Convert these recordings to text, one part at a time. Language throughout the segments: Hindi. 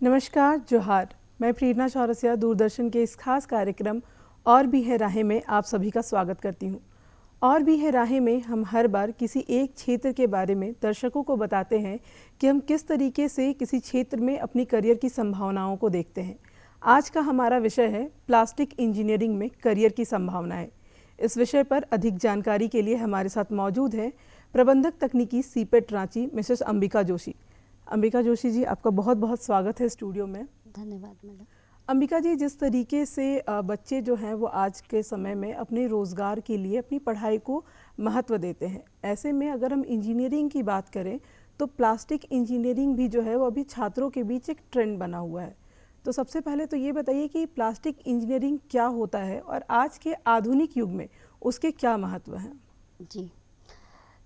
नमस्कार, जोहार। मैं प्रेरणा चौरसिया दूरदर्शन के इस खास कार्यक्रम और भी है राहें में आप सभी का स्वागत करती हूँ। और भी है राहें में हम हर बार किसी एक क्षेत्र के बारे में दर्शकों को बताते हैं कि हम किस तरीके से किसी क्षेत्र में अपनी करियर की संभावनाओं को देखते हैं। आज का हमारा विषय है प्लास्टिक इंजीनियरिंग में करियर की संभावनाएं। इस विषय पर अधिक जानकारी के लिए हमारे साथ मौजूद है प्रबंधक तकनीकी सीपेट रांची मिसेस अंबिका जोशी। अंबिका जोशी जी, आपका बहुत बहुत स्वागत है स्टूडियो में। धन्यवाद मैडम। अंबिका जी, जिस तरीके से बच्चे जो हैं वो आज के समय में अपने रोज़गार के लिए अपनी पढ़ाई को महत्व देते हैं, ऐसे में अगर हम इंजीनियरिंग की बात करें तो प्लास्टिक इंजीनियरिंग भी जो है वो अभी छात्रों के बीच एक ट्रेंड बना हुआ है। तो सबसे पहले तो ये बताइए कि प्लास्टिक इंजीनियरिंग क्या होता है और आज के आधुनिक युग में उसके क्या महत्व हैं? जी,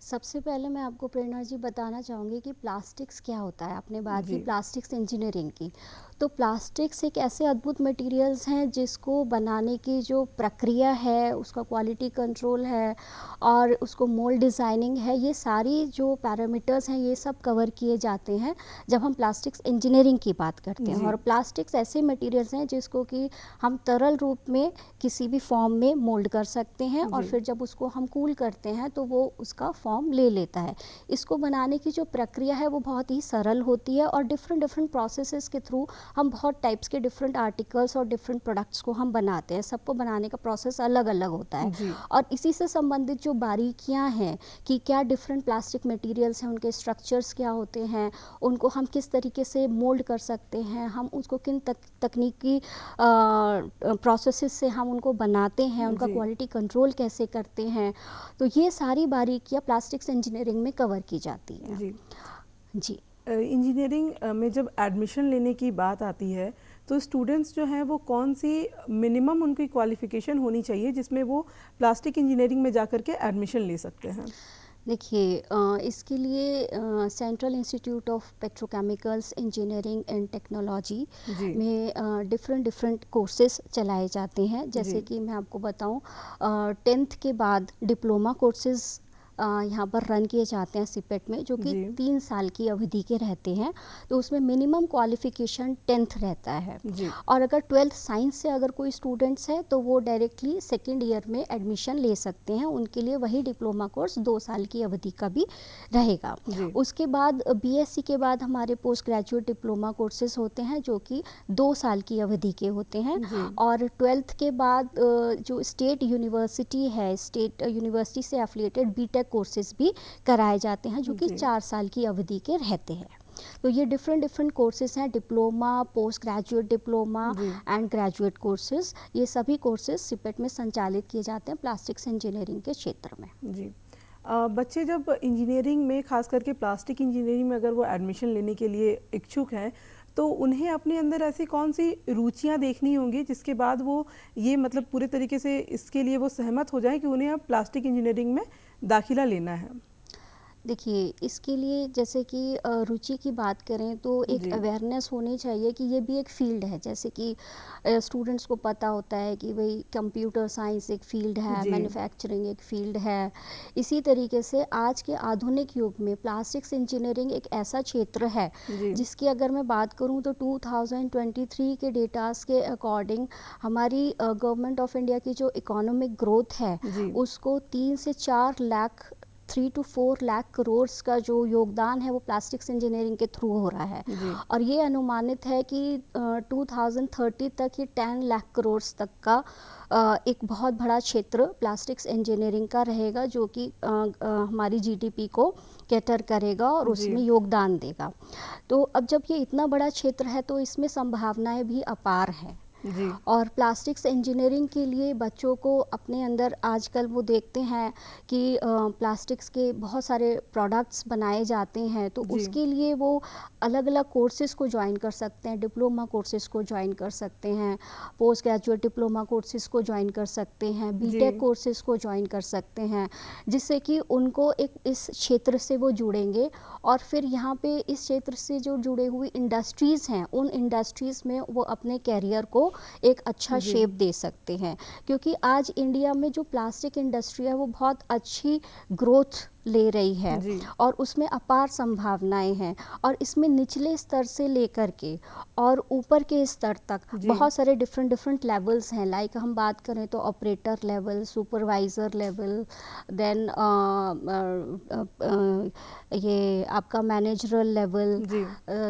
सबसे पहले मैं आपको प्रेरणा जी बताना चाहूँगी कि प्लास्टिक्स क्या होता है। आपने बात की जी। प्लास्टिक्स इंजीनियरिंग की, तो प्लास्टिक्स एक ऐसे अद्भुत मटेरियल्स हैं जिसको बनाने की जो प्रक्रिया है, उसका क्वालिटी कंट्रोल है और उसको मोल्ड डिज़ाइनिंग है, ये सारी जो पैरामीटर्स हैं ये सब कवर किए जाते हैं जब हम प्लास्टिक्स इंजीनियरिंग की बात करते हैं। जी। और प्लास्टिक्स ऐसे मटेरियल्स हैं जिसको कि हम तरल रूप में किसी भी फॉर्म में मोल्ड कर सकते हैं और जी। फिर जब उसको हम कूल करते हैं तो वो उसका फॉर्म ले लेता है। इसको बनाने की जो प्रक्रिया है वो बहुत ही सरल होती है और डिफरेंट प्रोसेसेस के थ्रू हम बहुत टाइप्स के डिफरेंट आर्टिकल्स और डिफरेंट प्रोडक्ट्स को हम बनाते हैं। सबको बनाने का प्रोसेस अलग अलग होता है जी। और इसी से संबंधित जो बारीकियां हैं कि क्या डिफरेंट प्लास्टिक मटेरियल्स हैं, उनके स्ट्रक्चर्स क्या होते हैं, उनको हम किस तरीके से मोल्ड कर सकते हैं, हम उसको किन तकनीकी प्रोसेसेस से हम उनको बनाते हैं, उनका जी। क्वालिटी कंट्रोल कैसे करते हैं, तो ये सारी बारीकियां प्लास्टिक्स इंजीनियरिंग में कवर की जाती है। जी। जी, इंजीनियरिंग में जब एडमिशन लेने की बात आती है तो स्टूडेंट्स जो हैं वो कौन सी मिनिमम उनकी क्वालिफ़िकेशन होनी चाहिए जिसमें वो प्लास्टिक इंजीनियरिंग में जाकर के एडमिशन ले सकते हैं? देखिए इसके लिए central institute of petrochemicals engineering and technology जी। में डिफरेंट कोर्सेज चलाए जाते हैं। जैसे जी। कि मैं आपको बताऊं, 10th के बाद डिप्लोमा कोर्सेज यहाँ पर रन किए जाते हैं सीपेट में, जो कि जी। 3 साल की अवधि के रहते हैं। तो उसमें मिनिमम क्वालिफिकेशन 10th रहता है जी। और अगर 12th साइंस से अगर कोई स्टूडेंट्स है तो वो डायरेक्टली सेकेंड ईयर में एडमिशन ले सकते हैं। उनके लिए वही डिप्लोमा कोर्स 2 साल की अवधि का भी रहेगा। जी। उसके बाद बीएससी के बाद हमारे पोस्ट ग्रेजुएट डिप्लोमा कोर्सेज होते हैं जो कि 2 साल की अवधि के होते हैं। जी। और 12th के बाद जो स्टेट यूनिवर्सिटी है, स्टेट यूनिवर्सिटी से एफिलिएटेड बीटेक कोर्सेज भी कराए जाते हैं जो कि जी। 4 साल की अवधि के रहते हैं। तो ये डिफरेंट कोर्सेज हैं, डिप्लोमा, पोस्ट ग्रेजुएट डिप्लोमा जी। And graduate courses. ये सभी कोर्सेज सीपेट में संचालित किए जाते हैं प्लास्टिक्स इंजीनियरिंग के क्षेत्र में। जी। बच्चे जब इंजीनियरिंग में खास करके प्लास्टिक इंजीनियरिंग में अगर वो एडमिशन लेने के लिए इच्छुक हैं तो उन्हें अपने अंदर ऐसी कौन सी रुचियां देखनी होंगी जिसके बाद वो ये मतलब पूरे तरीके से इसके लिए वो सहमत हो जाएं कि उन्हें अब प्लास्टिक इंजीनियरिंग में दाखिला लेना है? देखिए, इसके लिए जैसे कि रुचि की बात करें तो एक जी। अवेयरनेस होनी चाहिए कि ये भी एक फ़ील्ड है। जैसे कि स्टूडेंट्स को पता होता है कि भाई कंप्यूटर साइंस एक फ़ील्ड है, जी। मैन्युफैक्चरिंग एक फ़ील्ड है। इसी तरीके से आज के आधुनिक युग में प्लास्टिक्स इंजीनियरिंग एक ऐसा क्षेत्र है जी। जिसकी अगर मैं बात करूं तो 2023 के डेटास के अकॉर्डिंग हमारी गवर्नमेंट ऑफ इंडिया की जो इकोनॉमिक ग्रोथ है जी। उसको 3 से 4 लाख 3 to 4 लाख करोड़ का जो योगदान है वो प्लास्टिक्स इंजीनियरिंग के थ्रू हो रहा है। जी। और ये अनुमानित है कि 2030 तक ये 10 लाख करोड़ तक का एक बहुत बड़ा क्षेत्र प्लास्टिक्स इंजीनियरिंग का रहेगा जो कि हमारी जीडीपी को कैटर करेगा और जी। उसमें योगदान देगा। तो अब जब ये इतना बड़ा क्षेत्र है तो इसमें संभावनाएं भी अपार हैं। जी। और प्लास्टिक्स इंजीनियरिंग के लिए बच्चों को अपने अंदर आजकल वो देखते हैं कि प्लास्टिक्स के बहुत सारे प्रोडक्ट्स बनाए जाते हैं, तो जी। उसके लिए वो अलग अलग कोर्सेज को ज्वाइन कर सकते हैं, डिप्लोमा कोर्सेज को ज्वाइन कर सकते हैं, पोस्ट ग्रेजुएट डिप्लोमा कोर्सेज को ज्वाइन कर सकते हैं, बीटेक कोर्सेज को ज्वाइन कर सकते हैं, जिससे कि उनको एक इस क्षेत्र से वो जुड़ेंगे और फिर यहाँ पे इस क्षेत्र से जो जुड़े हुए इंडस्ट्रीज़ हैं उन इंडस्ट्रीज़ में वो अपने कैरियर को एक अच्छा जी। शेप दे सकते हैं। क्योंकि आज इंडिया में जो प्लास्टिक इंडस्ट्री है वो बहुत अच्छी ग्रोथ ले रही है जी। और उसमें अपार संभावनाएं हैं। और इसमें निचले स्तर से लेकर के और ऊपर के स्तर तक जी। बहुत सारे डिफरेंट लेवल्स हैं। लाइक हम बात करें तो operator level, supervisor level, then ये आपका मैनेजरल लेवल, जी।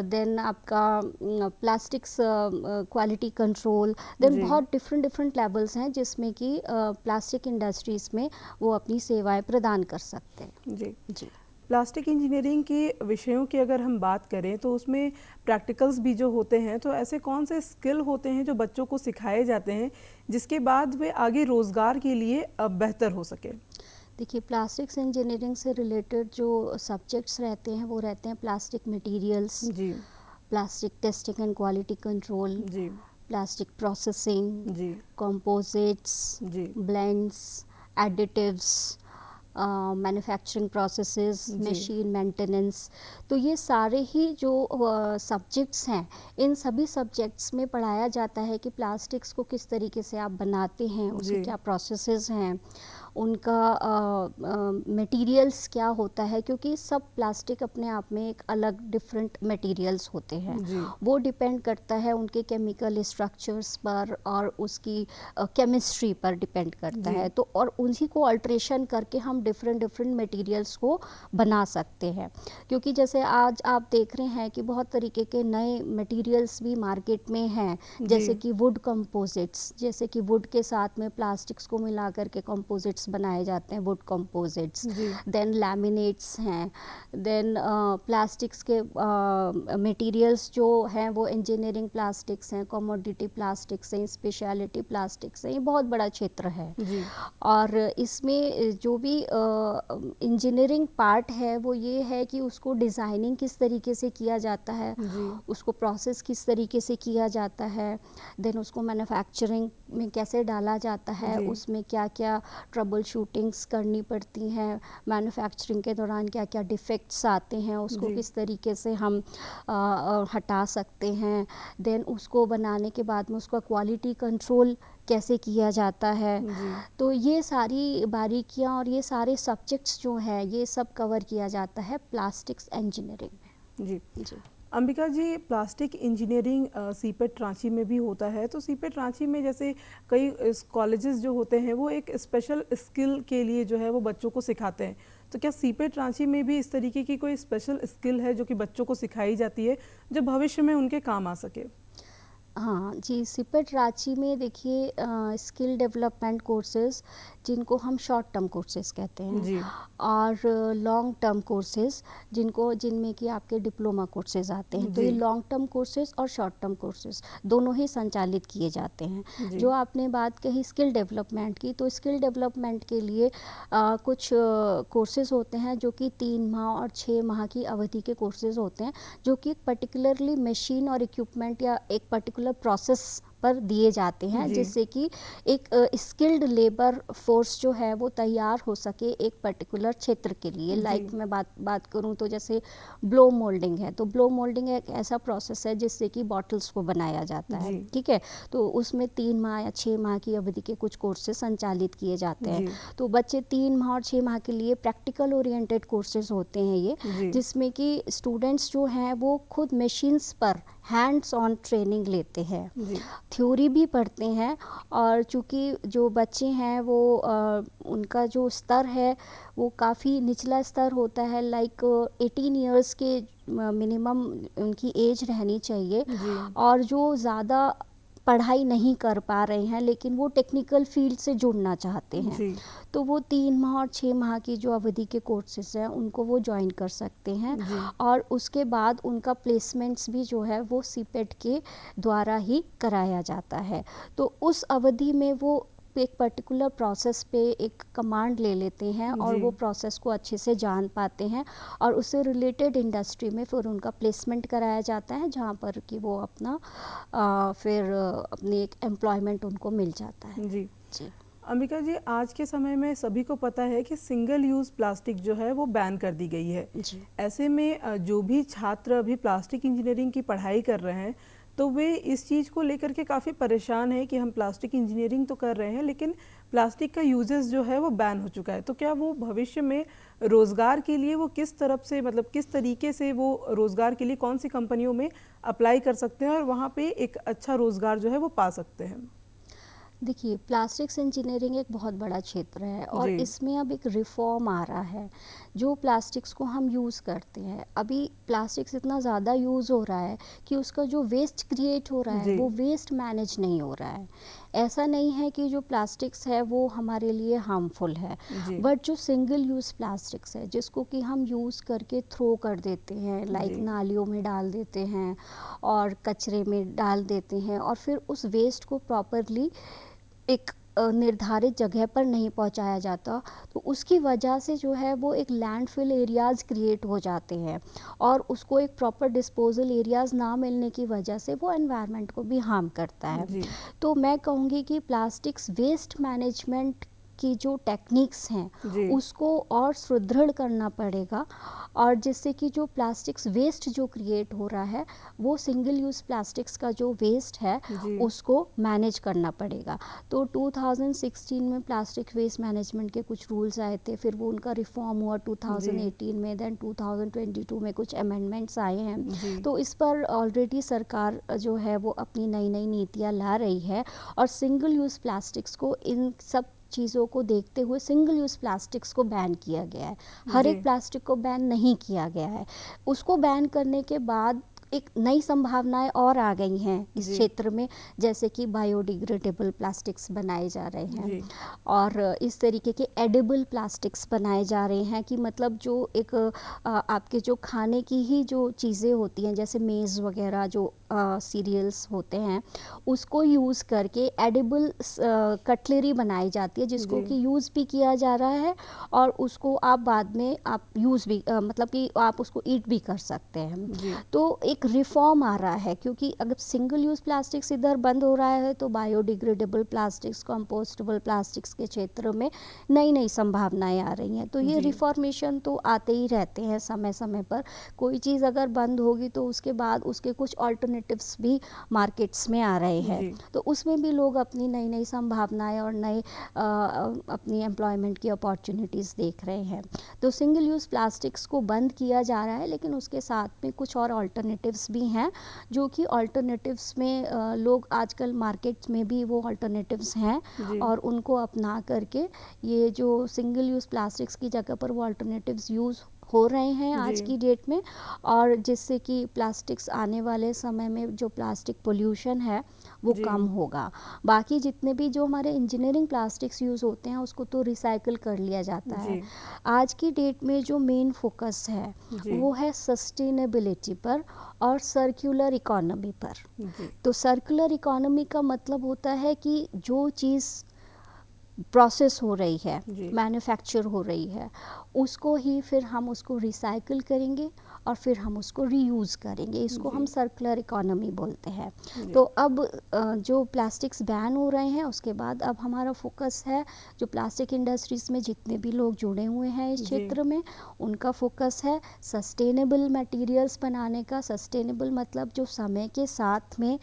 देन आपका प्लास्टिक्स क्वालिटी कंट्रोल, देन जी। बहुत डिफरेंट लेवल्स हैं जिसमें कि प्लास्टिक इंडस्ट्रीज़ में वो अपनी सेवाएं प्रदान कर सकते हैं। जी। जी। प्लास्टिक इंजीनियरिंग के विषयों की अगर हम बात करें तो उसमें प्रैक्टिकल्स भी जो होते हैं, तो ऐसे कौन से स्किल होते हैं जो बच्चों को सिखाए जाते हैं जिसके बाद वे आगे रोज़गार के लिए बेहतर हो सके? देखिए, प्लास्टिक्स इंजीनियरिंग से रिलेटेड जो सब्जेक्ट्स रहते हैं वो रहते हैं प्लास्टिक मटेरियल्स, जी। Plastic testing and quality control, जी। प्लास्टिक प्रोसेसिंग, जी। कंपोजिट्स, जी। ब्लेंड्स, एडिटिव्स, मैन्युफैक्चरिंग प्रोसेसेस, जी। Machine maintenance. तो ये सारे ही जो सब्जेक्ट्स हैं, इन सभी सब्जेक्ट्स में पढ़ाया जाता है कि प्लास्टिक्स को किस तरीके से आप बनाते हैं, उसके जी। क्या प्रोसेसेस हैं, उनका मटेरियल्स क्या होता है, क्योंकि सब प्लास्टिक अपने आप में एक अलग डिफरेंट मटेरियल्स होते हैं। जी। वो डिपेंड करता है उनके केमिकल स्ट्रक्चर्स पर और उसकी केमिस्ट्री पर डिपेंड करता जी। है। तो और उन्हीं को अल्ट्रेशन करके हम डिफरेंट मटेरियल्स को बना सकते हैं। क्योंकि जैसे आज आप देख रहे हैं कि बहुत तरीके के नए मटेरियल्स भी मार्केट में हैं, जैसे जी। कि वुड कंपोजिट्स, जैसे कि वुड के साथ में प्लास्टिक्स को मिला करके कंपोजिट्स बनाए जाते हैं, वुड कंपोजिट्स। जी। देन लैमिनेट्स हैं, देन प्लास्टिक्स के मटेरियल्स जो हैं वो इंजीनियरिंग प्लास्टिक्स हैं, कमोडिटी प्लास्टिक्स हैं, स्पेशलिटी प्लास्टिक्स हैं। ये बहुत बड़ा क्षेत्र है। जी। और इसमें जो भी इंजीनियरिंग पार्ट है वो ये है कि उसको डिज़ाइनिंग किस तरीके से किया जाता है, जी। उसको प्रोसेस किस तरीके से किया जाता है, देन उसको मैन्युफैक्चरिंग में कैसे डाला जाता है, जी। उसमें क्या क्या ट्रबल शूटिंग्स करनी पड़ती हैं, मैन्युफैक्चरिंग के दौरान क्या क्या डिफेक्ट्स आते हैं, उसको जी। किस तरीके से हम हटा सकते हैं, देन उसको बनाने के बाद में उसका क्वालिटी कंट्रोल कैसे किया जाता है। जी। तो ये सारी बारीकियां और ये सारे सब्जेक्ट्स जो हैं ये सब कवर किया जाता है प्लास्टिक्स इंजीनियरिंग में। जी। जी। अंबिका जी, प्लास्टिक इंजीनियरिंग सीपेट रांची में भी होता है, तो सीपेट रांची में जैसे कई कॉलेजेस जो होते हैं वो एक स्पेशल स्किल के लिए जो है वो बच्चों को सिखाते हैं, तो क्या सीपेट रांची में भी इस तरीके की कोई स्पेशल स्किल है जो कि बच्चों को सिखाई जाती है जो भविष्य में उनके काम आ सके? हाँ जी, सीपेट रांची में देखिए स्किल डेवलपमेंट कोर्सेज जिनको हम शॉर्ट टर्म कोर्सेज कहते हैं, जी। और लॉन्ग टर्म कोर्सेज जिनमें कि आपके डिप्लोमा कोर्सेज आते हैं। तो जी। ये लॉन्ग टर्म कोर्सेज और शॉर्ट टर्म कोर्सेज दोनों ही संचालित किए जाते हैं। जी। जो आपने बात कही स्किल डेवलपमेंट की, तो स्किल डेवलपमेंट के लिए कुछ कोर्सेज होते हैं जो कि 3 माह और 6 माह की अवधि के कोर्सेज होते हैं, जो कि पर्टिकुलरली मशीन और इक्विपमेंट या एक पर्टिकुलर प्रोसेस पर दिए जाते हैं, जी। जिससे कि एक स्किल्ड लेबर फोर्स जो है वो तैयार हो सके एक पर्टिकुलर क्षेत्र के लिए। जी। लाइक मैं बात करूं तो जैसे ब्लो मोल्डिंग है, तो ब्लो मोल्डिंग एक ऐसा प्रोसेस है जिससे कि बॉटल्स को बनाया जाता है। जी। ठीक है, तो उसमें 3 माह या 6 माह की अवधि के कुछ कोर्सेज संचालित किए जाते हैं। जी। तो बच्चे 3 माह और 6 माह के लिए प्रैक्टिकल ओरिएंटेड कोर्सेज होते हैं ये, जी। जिसमें कि स्टूडेंट्स जो हैं वो खुद मशीन्स पर हैंड्स ऑन ट्रेनिंग लेते हैं, जी। थ्योरी भी पढ़ते हैं। और चूँकि जो बच्चे हैं वो उनका जो स्तर है वो काफ़ी निचला स्तर होता है, लाइक 18 इयर्स के मिनिमम उनकी एज रहनी चाहिए। जी। और जो ज़्यादा पढ़ाई नहीं कर पा रहे हैं लेकिन वो टेक्निकल फील्ड से जुड़ना चाहते हैं, जी। तो वो 3 माह और 6 माह की जो अवधि के कोर्सेज हैं उनको वो ज्वाइन कर सकते हैं। जी। और उसके बाद उनका प्लेसमेंट्स भी जो है वो सीपेट के द्वारा ही कराया जाता है। तो उस अवधि में वो एक पर्टिकुलर प्रोसेस पे एक कमांड ले लेते हैं और जी। वो प्रोसेस को अच्छे से जान पाते हैं, और उससे रिलेटेड इंडस्ट्री में फिर उनका प्लेसमेंट कराया जाता है, जहाँ पर कि वो अपना फिर अपनी एक एम्प्लॉयमेंट उनको मिल जाता है। जी। जी। अंबिका जी, आज के समय में सभी को पता है कि सिंगल यूज़ प्लास्टिक जो है वो बैन कर दी गई है। जी। ऐसे में जो भी छात्र अभी प्लास्टिक इंजीनियरिंग की पढ़ाई कर रहे हैं, तो वे इस चीज़ को लेकर के काफ़ी परेशान हैं कि हम प्लास्टिक इंजीनियरिंग तो कर रहे हैं लेकिन प्लास्टिक का यूजेस जो है वो बैन हो चुका है। तो क्या वो भविष्य में रोज़गार के लिए वो किस तरफ से, मतलब किस तरीके से वो रोज़गार के लिए कौन सी कंपनियों में अप्लाई कर सकते हैं और वहाँ पे एक अच्छा रोज़गार जो है वो पा सकते हैं? देखिए, प्लास्टिक्स इंजीनियरिंग एक बहुत बड़ा क्षेत्र है और जी। इसमें अब एक रिफॉर्म आ रहा है। जो प्लास्टिक्स को हम यूज़ करते हैं, अभी प्लास्टिक्स इतना ज़्यादा यूज़ हो रहा है कि उसका जो वेस्ट क्रिएट हो रहा है जी। वो वेस्ट मैनेज नहीं हो रहा है। ऐसा नहीं है कि जो प्लास्टिक्स है वो हमारे लिए हार्मफुल है, जी। बट जो सिंगल यूज़ प्लास्टिक्स है जिसको कि हम यूज़ करके थ्रो कर देते हैं, लाइक जी। नालियों में डाल देते हैं और कचरे में डाल देते हैं और फिर उस वेस्ट को प्रॉपरली एक निर्धारित जगह पर नहीं पहुंचाया जाता, तो उसकी वजह से जो है वो एक लैंडफिल एरियाज़ क्रिएट हो जाते हैं और उसको एक प्रॉपर डिस्पोजल एरियाज़ ना मिलने की वजह से वो एनवायरनमेंट को भी हार्म करता है। जी। तो मैं कहूँगी कि प्लास्टिक्स वेस्ट मैनेजमेंट की जो टेक्निक्स हैं जी। उसको और सुदृढ़ करना पड़ेगा और जिससे कि जो प्लास्टिक्स वेस्ट जो क्रिएट हो रहा है वो सिंगल यूज़ प्लास्टिक्स का जो वेस्ट है जी। उसको मैनेज करना पड़ेगा। तो 2016 में प्लास्टिक वेस्ट मैनेजमेंट के कुछ रूल्स आए थे, फिर वो उनका रिफॉर्म हुआ 2018 में, देन 2022 में कुछ अमेंडमेंट्स आए हैं। जी। तो इस पर ऑलरेडी सरकार जो है वो अपनी नई नई नीतियाँ ला रही है और सिंगल यूज़ प्लास्टिक्स को, इन सब चीज़ों को देखते हुए सिंगल यूज़ प्लास्टिक्स को बैन किया गया है। हर जी। एक प्लास्टिक को बैन नहीं किया गया है। उसको बैन करने के बाद एक नई संभावनाएं और आ गई हैं इस जी। क्षेत्र में, जैसे कि बायोडिग्रेडेबल प्लास्टिक्स बनाए जा रहे हैं जी। और इस तरीके के एडिबल प्लास्टिक्स बनाए जा रहे हैं कि मतलब जो एक आपके जो खाने की ही जो चीज़ें होती हैं जैसे मेज़ वगैरह जो सीरियल्स होते हैं उसको यूज़ करके एडिबल कटलरी बनाई जाती है जिसको जी। कि यूज़ भी किया जा रहा है और उसको आप बाद में आप यूज़ भी मतलब कि आप उसको ईट भी कर सकते हैं। जी। तो एक रिफॉर्म आ रहा है क्योंकि अगर सिंगल यूज़ प्लास्टिक्स इधर बंद हो रहा है तो बायोडिग्रेडेबल प्लास्टिक्स, कंपोस्टेबल प्लास्टिक्स के क्षेत्र में नई नई संभावनाएं आ रही हैं। तो ये जी। रिफॉर्मेशन तो आते ही रहते हैं समय समय पर। कोई चीज़ अगर बंद होगी तो उसके बाद उसके कुछ ऑल्टरनेटिव्स भी मार्केट्स में आ रहे हैं, जी। तो उसमें भी लोग अपनी नई नई संभावनाएं और नए अपनी एम्प्लॉयमेंट की अपॉर्चुनिटीज़ देख रहे हैं। तो सिंगल यूज़ प्लास्टिक्स को बंद किया जा रहा है लेकिन उसके साथ में कुछ और ऑल्टरनेटिव्स भी हैं जो कि ऑल्टरनेटिव्स में लोग आजकल मार्केट में भी वो ऑल्टरनेटिव्स हैं जी। और उनको अपना करके ये जो सिंगल यूज़ प्लास्टिक्स की जगह पर वो ऑल्टरनेटिव्स यूज़ हो रहे हैं आज जी। की डेट में, और जिससे कि प्लास्टिक्स आने वाले समय में जो प्लास्टिक पोल्यूशन है वो जी। कम होगा। बाकी जितने भी जो हमारे इंजीनियरिंग प्लास्टिक्स यूज़ होते हैं उसको तो रिसाइकिल कर लिया जाता है। जी। आज की डेट में जो मेन फोकस है जी। वो है सस्टेनेबिलिटी पर और सर्कुलर इकोनॉमी पर। जी। तो सर्कुलर इकोनॉमी का मतलब होता है कि जो चीज़ प्रोसेस हो रही है, जी। मैन्युफैक्चर हो रही है, उसको ही फिर हम उसको रिसाइकिल करेंगे और फिर हम उसको रीयूज़ करेंगे। इसको जी। हम सर्कुलर इकोनॉमी बोलते हैं। जी। तो अब जो प्लास्टिक्स बैन हो रहे हैं उसके बाद अब हमारा फोकस है जो प्लास्टिक इंडस्ट्रीज़ में जितने भी लोग जुड़े हुए हैं इस जी। क्षेत्र में, उनका फोकस है सस्टेनेबल मटेरियल्स बनाने का। सस्टेनेबल मतलब जो समय के साथ में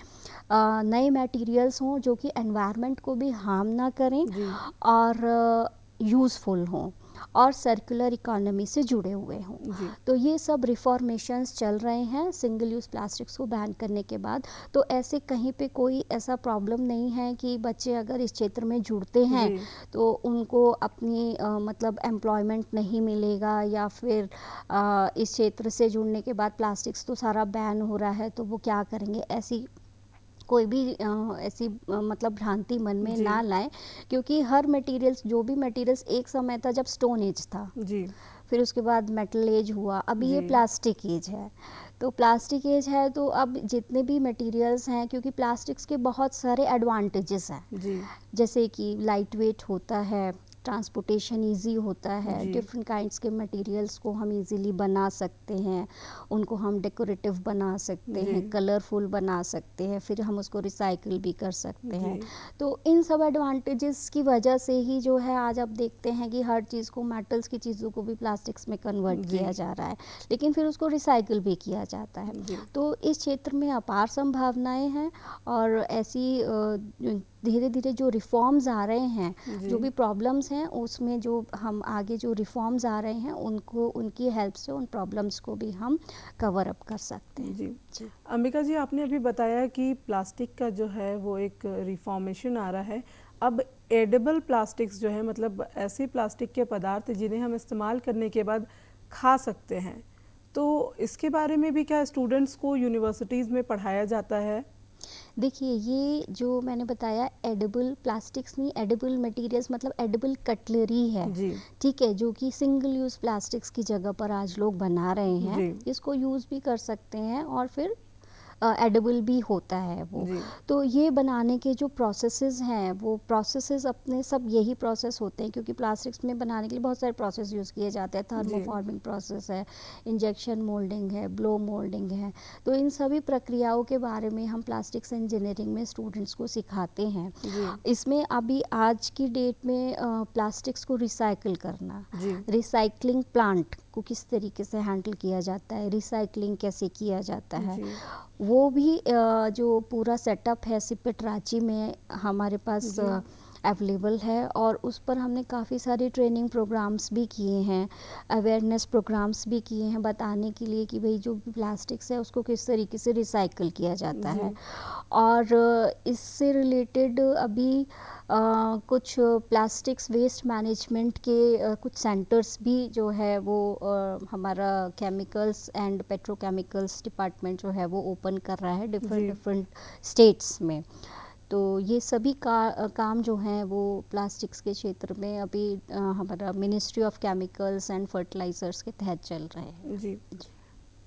नए मटेरियल्स हों जो कि एनवायरनमेंट को भी हार्म ना करें जी। और यूज़फुल हों और सर्कुलर इकोनॉमी से जुड़े हुए हों। जी। तो ये सब रिफॉर्मेशंस चल रहे हैं सिंगल यूज़ प्लास्टिक्स को बैन करने के बाद। तो ऐसे कहीं पे कोई ऐसा प्रॉब्लम नहीं है कि बच्चे अगर इस क्षेत्र में जुड़ते हैं जी। तो उनको अपनी मतलब एम्प्लॉयमेंट नहीं मिलेगा या फिर इस क्षेत्र से जुड़ने के बाद प्लास्टिक्स तो सारा बैन हो रहा है तो वो क्या करेंगे, ऐसी कोई भी ऐसी मतलब भ्रांति मन में जी। ना लाएं, क्योंकि हर मटेरियल्स, जो भी मटेरियल्स, एक समय था जब स्टोन एज था, जी। फिर उसके बाद मेटल एज हुआ, अभी ये जी। प्लास्टिक एज है। तो प्लास्टिक एज है तो अब जितने भी मटेरियल्स हैं, क्योंकि प्लास्टिक्स के बहुत सारे एडवांटेजेस हैं, जी। जैसे कि लाइट वेट होता है, ट्रांसपोर्टेशन इजी होता है, जी। डिफरेंट काइंड्स के मटेरियल्स को हम इजीली बना सकते हैं, उनको हम डेकोरेटिव बना सकते जी। हैं, कलरफुल बना सकते हैं, फिर हम उसको रिसाइकिल भी कर सकते हैं। जी। तो इन सब एडवांटेजेस की वजह से ही जो है आज आप देखते हैं कि हर चीज़ को, मेटल्स की चीज़ों को भी प्लास्टिक्स में कन्वर्ट जी। किया जा रहा है, लेकिन फिर उसको रिसाइकिल भी किया जाता है। जी। तो इस क्षेत्र में अपार संभावनाएं हैं और ऐसी धीरे धीरे जो रिफॉर्म्स आ रहे हैं, जी। जो भी प्रॉब्लम्स हैं उसमें जो हम आगे जो रिफॉर्म्स आ रहे हैं उनको, उनकी हेल्प से उन प्रॉब्लम्स को भी हम कवर अप कर सकते हैं। जी। जी। अंबिका जी, आपने अभी बताया कि प्लास्टिक का जो है वो एक रिफॉर्मेशन आ रहा है। अब एडिबल प्लास्टिक्स जो है, मतलब ऐसे प्लास्टिक के पदार्थ जिन्हें हम इस्तेमाल करने के बाद खा सकते हैं, तो इसके बारे में भी क्या स्टूडेंट्स को यूनिवर्सिटीज़ में पढ़ाया जाता है? देखिए, ये जो मैंने बताया एडिबल प्लास्टिक्स नहीं, एडिबल मटेरियल्स मतलब एडिबल कटलरी है, जी। ठीक है, जो कि सिंगल यूज़ प्लास्टिक्स की जगह पर आज लोग बना रहे हैं। जी। इसको यूज़ भी कर सकते हैं और फिर एडिबल भी होता है वो। जी। तो ये बनाने के जो प्रोसेसेस हैं, वो प्रोसेसेस अपने सब यही प्रोसेस होते हैं, क्योंकि प्लास्टिक्स में बनाने के लिए बहुत सारे प्रोसेस यूज़ किए जाते हैं। थर्मोफॉर्मिंग प्रोसेस है, इंजेक्शन मोल्डिंग है, ब्लो मोल्डिंग है। तो इन सभी प्रक्रियाओं के बारे में हम प्लास्टिक्स इंजीनियरिंग में स्टूडेंट्स को सिखाते हैं। जी। इसमें अभी आज की डेट में प्लास्टिक्स को रिसाइकिल करना, जी। रिसाइकलिंग प्लांट को किस तरीके से हैंडल किया जाता है, रिसाइकलिंग कैसे किया जाता है, जी। वो भी जो पूरा सेटअप है सिपेट रांची में हमारे पास जी। अवेलेबल है, और उस पर हमने काफ़ी सारे ट्रेनिंग प्रोग्राम्स भी किए हैं, अवेयरनेस प्रोग्राम्स भी किए हैं, बताने के लिए कि भाई जो प्लास्टिक्स है उसको किस तरीके से रिसाइकिल किया जाता जी। है। और इससे रिलेटेड अभी कुछ प्लास्टिक्स वेस्ट मैनेजमेंट के कुछ सेंटर्स भी जो है वो हमारा केमिकल्स एंड पेट्रोकेमिकल्स डिपार्टमेंट जो है वो ओपन कर रहा है जी। डिफरेंट स्टेट्स में। तो ये सभी काम जो हैं वो प्लास्टिक्स के क्षेत्र में अभी हमारा ministry of chemicals and fertilizers के तहत चल रहे हैं। जी।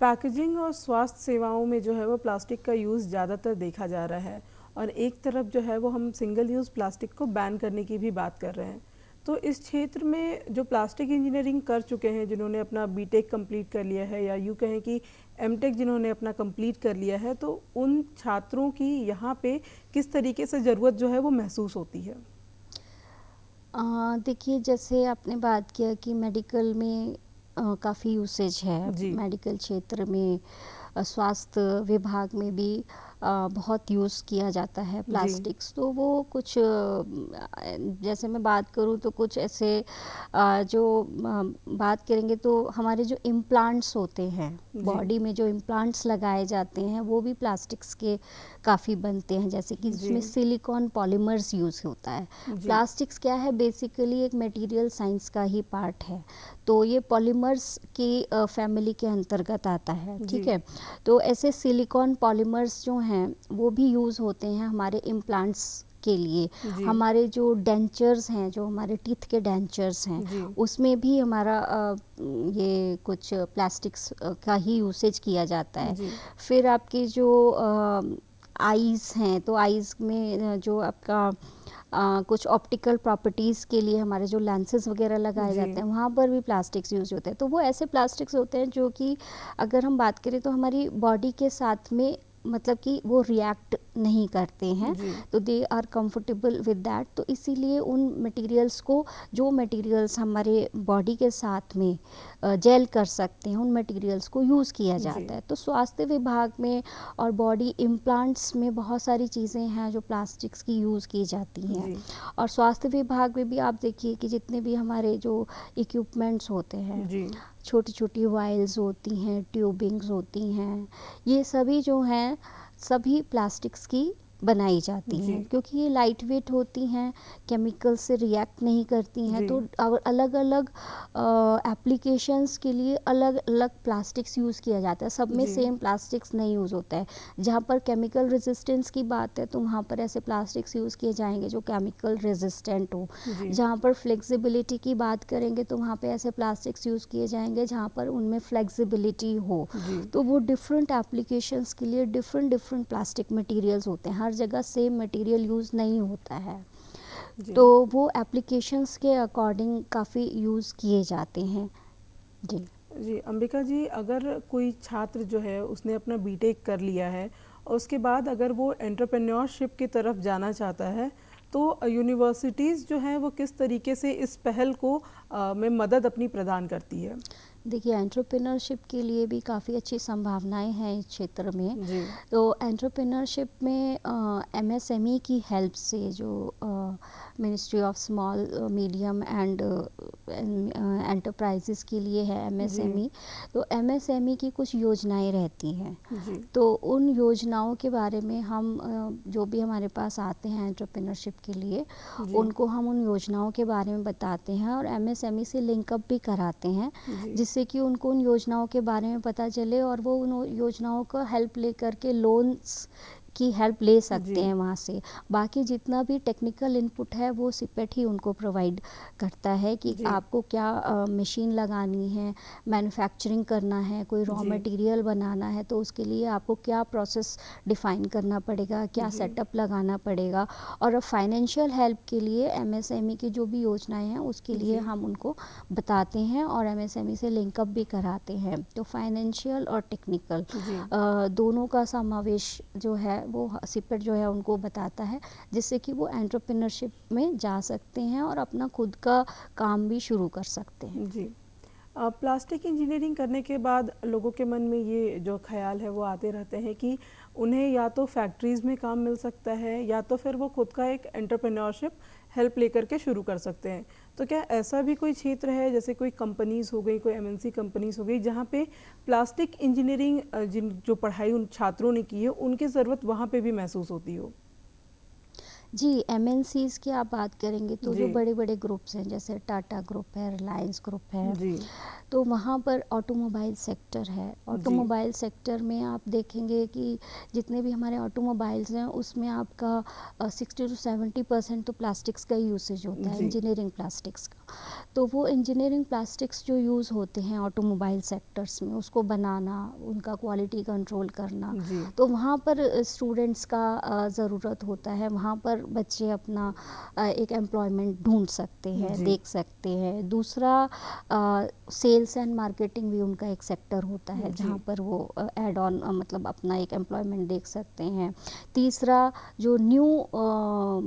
पैकेजिंग और स्वास्थ्य सेवाओं में जो है वो प्लास्टिक का यूज़ ज़्यादातर देखा जा रहा है, और एक तरफ जो है वो हम सिंगल यूज़ प्लास्टिक को बैन करने की भी बात कर रहे हैं। तो इस क्षेत्र में जो प्लास्टिक इंजीनियरिंग कर चुके हैं, जिन्होंने अपना बीटेक कंप्लीट कर लिया है, या यूँ कहें कि एमटेक जिन्होंने अपना कंप्लीट कर लिया है, तो उन छात्रों की यहाँ पे किस तरीके से ज़रूरत जो है वो महसूस होती है? देखिए, जैसे आपने बात किया कि मेडिकल में काफ़ी यूसेज है, जी। मेडिकल क्षेत्र में स्वास्थ्य विभाग में भी बहुत यूज़ किया जाता है प्लास्टिक्स। तो वो कुछ जैसे मैं बात करूँ तो कुछ ऐसे जो बात करेंगे तो हमारे जो इम्प्लांट्स होते हैं, बॉडी में जो इम्प्लांट्स लगाए जाते हैं वो भी प्लास्टिक्स के काफ़ी बनते हैं, जैसे कि इसमें सिलिकॉन पॉलीमर्स यूज़ होता है। प्लास्टिक्स क्या है, बेसिकली एक मटेरियल साइंस का ही पार्ट है, तो ये पॉलीमर्स की फैमिली के अंतर्गत आता है, ठीक है। तो ऐसे सिलिकॉन पॉलीमर्स जो हैं वो भी यूज़ होते हैं हमारे इम्प्लांट्स के लिए। हमारे जो डेंचर्स हैं, जो हमारे टीथ के डेंचर्स हैं, उसमें भी हमारा ये कुछ प्लास्टिक्स का ही यूसेज किया जाता है। फिर आपकी जो आईज़ हैं, तो आईज़ में जो आपका कुछ ऑप्टिकल प्रॉपर्टीज़ के लिए हमारे जो लेंसेज वगैरह लगाए जाते हैं, वहाँ पर भी प्लास्टिक्स यूज़ होते हैं। तो वो ऐसे प्लास्टिक्स होते हैं जो कि अगर हम बात करें तो हमारी बॉडी के साथ में मतलब कि वो रिएक्ट नहीं करते हैं, तो they are comfortable with that. तो इसीलिए उन मटेरियल्स को, जो मटेरियल्स हमारे बॉडी के साथ में जेल कर सकते हैं, उन मटेरियल्स को यूज़ किया जाता है। तो स्वास्थ्य विभाग में और बॉडी इम्प्लांट्स में बहुत सारी चीज़ें हैं जो प्लास्टिक्स की यूज़ की जाती हैं। और स्वास्थ्य विभाग में भी आप देखिए कि जितने भी हमारे जो इक्विपमेंट्स होते हैं, छोटी छोटी वायल्स होती हैं, ट्यूबिंग्स होती हैं, ये सभी जो हैं सभी प्लास्टिक्स की बनाई जाती हैं, क्योंकि ये लाइट वेट होती हैं, केमिकल से रिएक्ट नहीं करती हैं। तो अलग अलग एप्लीकेशंस के लिए अलग अलग प्लास्टिक्स यूज़ किया जाता है, सब में सेम प्लास्टिक्स नहीं यूज़ होता है। जहाँ पर केमिकल रेजिस्टेंस की बात है तो वहाँ पर ऐसे प्लास्टिक्स यूज़ किए जाएंगे जो केमिकल रेजिस्टेंट हो। जहाँ पर फ्लेक्सिबिलिटी की बात करेंगे तो वहाँ पर ऐसे प्लास्टिक्स यूज़ किए जाएंगे जहाँ पर उनमें फ्लेक्सिबिलिटी हो। तो वो डिफरेंट एप्लीकेशंस के लिए डिफरेंट प्लास्टिक मटीरियल्स होते हैं, हर जगह सेम मटेरियल यूज़ नहीं होता है। जी। तो वो एप्लीकेशंस के अकॉर्डिंग काफ़ी यूज़ किए जाते हैं। जी। जी, अंबिका जी, अगर कोई छात्र जो है उसने अपना बीटेक कर लिया है और उसके बाद अगर वो एंटरप्रेन्योरशिप की तरफ जाना चाहता है, तो यूनिवर्सिटीज़ जो हैं वो किस तरीके से इस पहल को में मदद अपनी प्रदान करती है? देखिए, एंटरप्रेन्योरशिप के लिए भी काफ़ी अच्छी संभावनाएं हैं इस क्षेत्र में। जी। तो एंटरप्रेन्योरशिप में एमएसएमई की हेल्प से जो ministry of small medium and enterprises के लिए है एमएसएमई, तो एमएसएमई की कुछ योजनाएं रहती हैं। जी। तो उन योजनाओं के बारे में हम जो भी हमारे पास आते हैं एंटरप्रेन्योरशिप के लिए, जी। उनको हम उन योजनाओं के बारे में बताते हैं और एमएसएमई से लिंकअप भी कराते हैं, जी। जिससे कि उनको उन योजनाओं के बारे में पता चले और वो उन योजनाओं का हेल्प लेकर के लोन्स की हेल्प ले सकते जी। हैं वहाँ से। बाकी जितना भी टेक्निकल इनपुट है वो सिपेट ही उनको प्रोवाइड करता है कि जी। आपको क्या मशीन लगानी है, मैन्युफैक्चरिंग करना है, कोई रॉ जी। मटेरियल बनाना है, तो उसके लिए आपको क्या प्रोसेस डिफ़ाइन करना पड़ेगा, क्या जी। सेटअप लगाना पड़ेगा। और फाइनेंशियल हेल्प के लिए एमएसएमई की जो भी योजनाएं हैं उसके लिए जी। हम उनको बताते हैं और एमएसएमई से लिंकअप भी कराते हैं। तो फाइनेंशियल और टेक्निकल जी। दोनों का समावेश जो है वो सिपेट जो है उनको बताता है, जिससे कि वो एंटरप्रेन्योरशिप में जा सकते हैं और अपना खुद का काम भी शुरू कर सकते हैं। जी। प्लास्टिक इंजीनियरिंग करने के बाद लोगों के मन में ये जो ख्याल है वो आते रहते हैं कि उन्हें या तो फैक्ट्रीज़ में काम मिल सकता है या तो फिर वो खुद का एक एंटरप्रेन्योरशिप हेल्प लेकर के शुरू कर सकते हैं। तो क्या ऐसा भी कोई क्षेत्र है, जैसे कोई कंपनीज़ हो गई, कोई एमएनसी कंपनीज़ हो गई, जहाँ पे प्लास्टिक इंजीनियरिंग जिन जो पढ़ाई उन छात्रों ने की है उनकी ज़रूरत वहाँ पे भी महसूस होती हो? जी, एमएनसीज़ की आप बात करेंगे तो जो जी। बड़े बड़े ग्रुप्स हैं जैसे टाटा ग्रुप है, रिलायंस ग्रुप है, जी। तो वहाँ पर ऑटोमोबाइल सेक्टर है। जी। ऑटोमोबाइल सेक्टर में आप देखेंगे कि जितने भी हमारे ऑटोमोबाइल्स हैं उसमें आपका 60 to 70% तो प्लास्टिक्स का ही यूसेज होता है, जी। इंजीनियरिंग प्लास्टिक्स का। तो वो इंजीनियरिंग प्लास्टिक्स जो यूज़ होते हैं ऑटोमोबाइल सेक्टर्स में, उसको बनाना, उनका क्वालिटी कंट्रोल करना, जी। तो वहाँ पर स्टूडेंट्स का ज़रूरत होता है। वहाँ पर बच्चे अपना एक एम्प्लॉयमेंट ढूंढ सकते हैं, जी। देख सकते हैं। दूसरा, सेल्स एंड मार्केटिंग भी उनका एक सेक्टर होता है जी। जहाँ पर वो ऐड ऑन मतलब अपना एक एम्प्लॉयमेंट देख सकते हैं। तीसरा, जो न्यू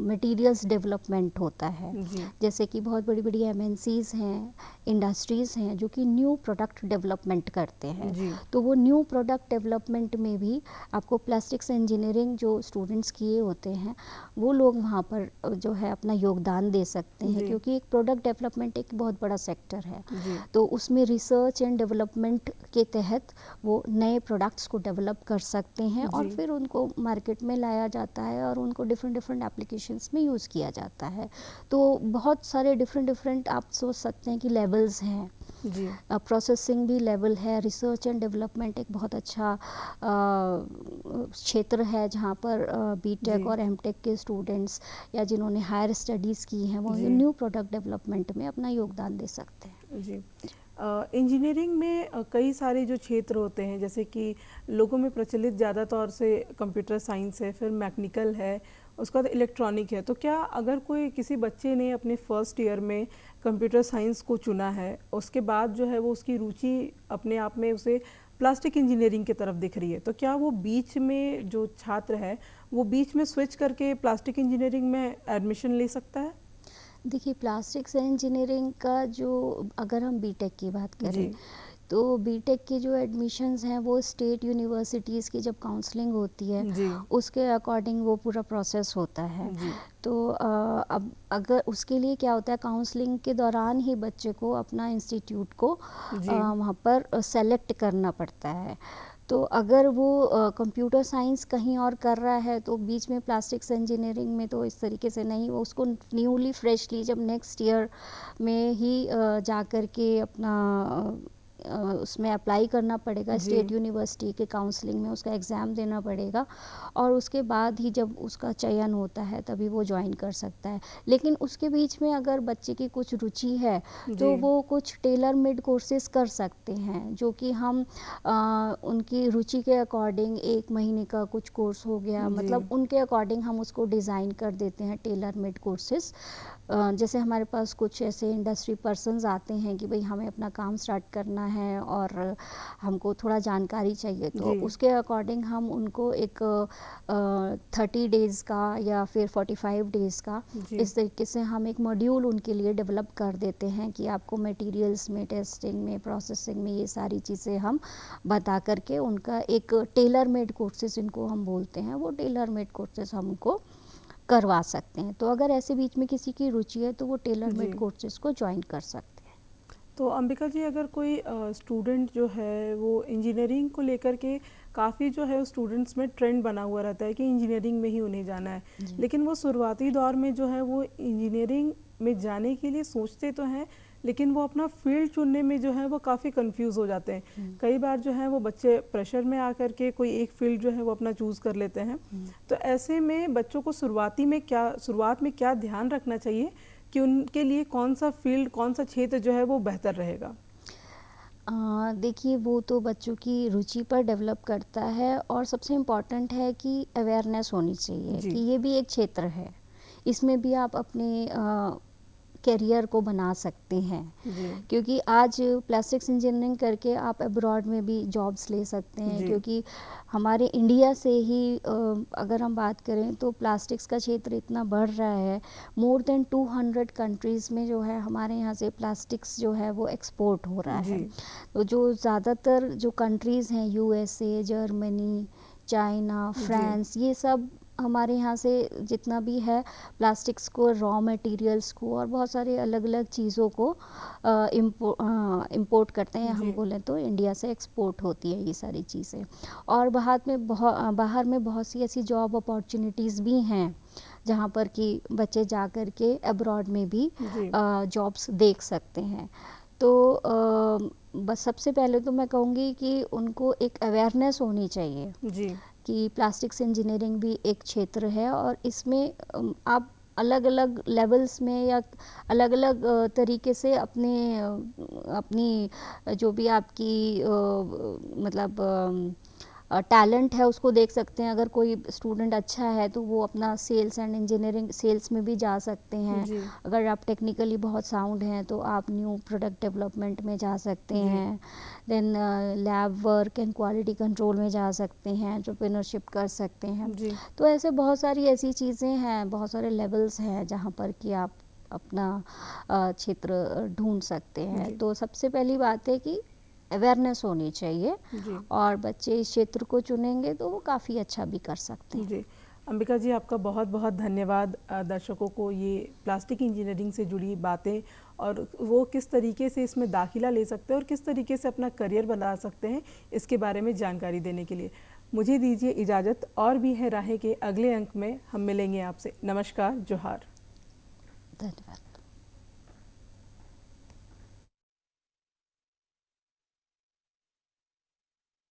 मटेरियल्स डेवलपमेंट होता है, जी। जैसे कि बहुत बड़ी बड़ी एमएनसीज़ हैं, इंडस्ट्रीज़ हैं जो कि न्यू प्रोडक्ट डेवलपमेंट करते हैं। जी। तो वो न्यू प्रोडक्ट डेवलपमेंट में भी आपको प्लास्टिक्स इंजीनियरिंग जो स्टूडेंट्स किए होते हैं वो लोग वहाँ पर जो है अपना योगदान दे सकते हैं, जी। क्योंकि एक प्रोडक्ट डेवलपमेंट एक बहुत बड़ा सेक्टर है। जी। तो उसमें रिसर्च एंड डेवलपमेंट के तहत वो नए प्रोडक्ट्स को डेवलप कर सकते हैं और जी। फिर उनको मार्केट में लाया जाता है और उनको डिफरेंट डिफरेंट एप्लीकेशंस में यूज़ किया जाता है। तो बहुत सारे डिफरेंट आप सोच सकते हैं कि लेवल्स हैं। जी। प्रोसेसिंग भी लेवल है, रिसर्च एंड डेवलपमेंट एक बहुत अच्छा क्षेत्र है जहाँ पर बीटेक जी। और एमटेक के स्टूडेंट्स या जिन्होंने हायर स्टडीज़ की हैं वो जी। न्यू प्रोडक्ट डेवलपमेंट में अपना योगदान दे सकते हैं। जी। इंजीनियरिंग में कई सारे जो क्षेत्र होते हैं, जैसे कि लोगों में प्रचलित ज़्यादा तौर से कंप्यूटर साइंस है, फिर मैकेनिकल है, उसके बाद इलेक्ट्रॉनिक है। तो क्या अगर कोई किसी बच्चे ने अपने फर्स्ट ईयर में कंप्यूटर साइंस को चुना है, उसके बाद जो है वो उसकी रुचि अपने आप में उसे प्लास्टिक इंजीनियरिंग की तरफ दिख रही है, तो क्या वो बीच में जो छात्र है वो बीच में स्विच करके प्लास्टिक इंजीनियरिंग में एडमिशन ले सकता है? देखिए, प्लास्टिक्स इंजीनियरिंग का जो, अगर हम बीटेक की बात करें जी। तो बीटेक के जो एडमिशन्स हैं वो स्टेट यूनिवर्सिटीज़ की जब काउंसलिंग होती है जी। उसके अकॉर्डिंग वो पूरा प्रोसेस होता है। जी। तो अब अगर उसके लिए क्या होता है, काउंसलिंग के दौरान ही बच्चे को अपना इंस्टीट्यूट को जी। वहाँ पर सेलेक्ट करना पड़ता है। तो अगर वो कंप्यूटर साइंस कहीं और कर रहा है तो बीच में प्लास्टिक्स इंजीनियरिंग में तो इस तरीके से नहीं, वो उसको न्यूली फ्रेशली जब नेक्स्ट ईयर में ही जा कर के अपना उसमें अप्लाई करना पड़ेगा, जी। स्टेट यूनिवर्सिटी के काउंसलिंग में उसका एग्ज़ाम देना पड़ेगा और उसके बाद ही जब उसका चयन होता है तभी वो ज्वाइन कर सकता है। लेकिन उसके बीच में अगर बच्चे की कुछ रुचि है तो जी। वो कुछ टेलर मेड कोर्सेज कर सकते हैं, जो कि हम उनकी रुचि के अकॉर्डिंग 1 महीने का कुछ कोर्स हो गया, जी। मतलब उनके अकॉर्डिंग हम उसको डिज़ाइन कर देते हैं टेलर मेड कोर्सेज। जैसे हमारे पास कुछ ऐसे इंडस्ट्री पर्सन्स आते हैं कि भाई हमें अपना काम स्टार्ट करना है और हमको थोड़ा जानकारी चाहिए, तो जी। उसके अकॉर्डिंग हम उनको एक 30 डेज़ का या फिर 45 डेज़ का जी। इस तरीके से हम एक मॉड्यूल उनके लिए डेवलप कर देते हैं कि आपको मटेरियल्स में, टेस्टिंग में, प्रोसेसिंग में, ये सारी चीज़ें हम बता करके उनका एक टेलर मेड कोर्सेज इनको हम बोलते हैं, वो टेलर मेड कोर्सेज हमको करवा सकते हैं। तो अगर ऐसे बीच में किसी की रुचि है तो वो टेलर मेड जी। कोर्सेज को ज्वाइन कर सकते हैं। तो अंबिका जी, अगर कोई स्टूडेंट जो है वो इंजीनियरिंग को लेकर के काफ़ी जो है स्टूडेंट्स में ट्रेंड बना हुआ रहता है कि इंजीनियरिंग में ही उन्हें जाना है, जी। लेकिन वो शुरुआती दौर में जो है वो इंजीनियरिंग में जाने के लिए सोचते तो हैं, लेकिन वो अपना फील्ड चुनने में जो है वो काफ़ी कंफ्यूज हो जाते हैं। कई बार जो है वो बच्चे प्रेशर में आकर के कोई एक फील्ड जो है वो अपना चूज़ कर लेते हैं। तो ऐसे में बच्चों को शुरुआत में क्या ध्यान रखना चाहिए कि उनके लिए कौन सा फील्ड, कौन सा क्षेत्र जो है वो बेहतर रहेगा? देखिए, वो तो बच्चों की रुचि पर डेवलप करता है और सबसे इम्पॉर्टेंट है कि अवेयरनेस होनी चाहिए जी। कि ये भी एक क्षेत्र है, इसमें भी आप अपने करियर को बना सकते हैं। जी। क्योंकि आज प्लास्टिक्स इंजीनियरिंग करके आप अब्रॉड में भी जॉब्स ले सकते हैं, जी। क्योंकि हमारे इंडिया से ही अगर हम बात करें तो प्लास्टिक्स का क्षेत्र इतना बढ़ रहा है, मोर देन 200 कंट्रीज़ में जो है हमारे यहाँ से प्लास्टिक्स जो है वो एक्सपोर्ट हो रहा है। जी। तो जो ज़्यादातर जो कंट्रीज़ हैं, यूएसए, जर्मनी, चाइना, जी। फ्रांस, ये सब हमारे यहाँ से जितना भी है प्लास्टिक्स को, रॉ मटेरियल्स को और बहुत सारे अलग अलग चीज़ों को इंपोर्ट करते हैं। हम जी। बोलें तो इंडिया से एक्सपोर्ट होती है ये सारी चीज़ें। और बाहर में बहुत सी ऐसी जॉब अपॉर्चुनिटीज़ भी हैं जहाँ पर कि बच्चे जा कर के अब्रॉड में भी जी। जॉब्स देख सकते हैं। तो बस सबसे पहले तो मैं कहूँगी कि उनको एक अवेयरनेस होनी चाहिए जी। कि प्लास्टिक्स इंजीनियरिंग भी एक क्षेत्र है और इसमें आप अलग अलग लेवल्स में या अलग अलग तरीके से अपनी जो भी आपकी मतलब टैलेंट है उसको देख सकते हैं। अगर कोई स्टूडेंट अच्छा है तो वो अपना सेल्स एंड इंजीनियरिंग, सेल्स में भी जा सकते हैं। जी। अगर आप टेक्निकली बहुत साउंड हैं तो आप न्यू प्रोडक्ट डेवलपमेंट में जा सकते जी। हैं। Then lab work and quality control में जा सकते हैं, एंटरप्रेन्योरशिप कर सकते हैं। जी। तो ऐसे बहुत सारी ऐसी चीज़ें हैं, बहुत सारे लेवल्स हैं जहाँ पर कि आप अपना क्षेत्र ढूंढ सकते हैं। जी। तो सबसे पहली बात है कि अवेयरनेस होनी चाहिए जी। और बच्चे इस क्षेत्र को चुनेंगे तो वो काफ़ी अच्छा भी कर सकते हैं। जी। अंबिका जी, आपका बहुत बहुत धन्यवाद दर्शकों को ये प्लास्टिक इंजीनियरिंग से जुड़ी बातें और वो किस तरीके से इसमें दाखिला ले सकते हैं और किस तरीके से अपना करियर बना सकते हैं, इसके बारे में जानकारी देने के लिए। मुझे दीजिए इजाज़त। और भी है राहें के अगले अंक में हम मिलेंगे आपसे। नमस्कार, जोहार। धन्यवाद।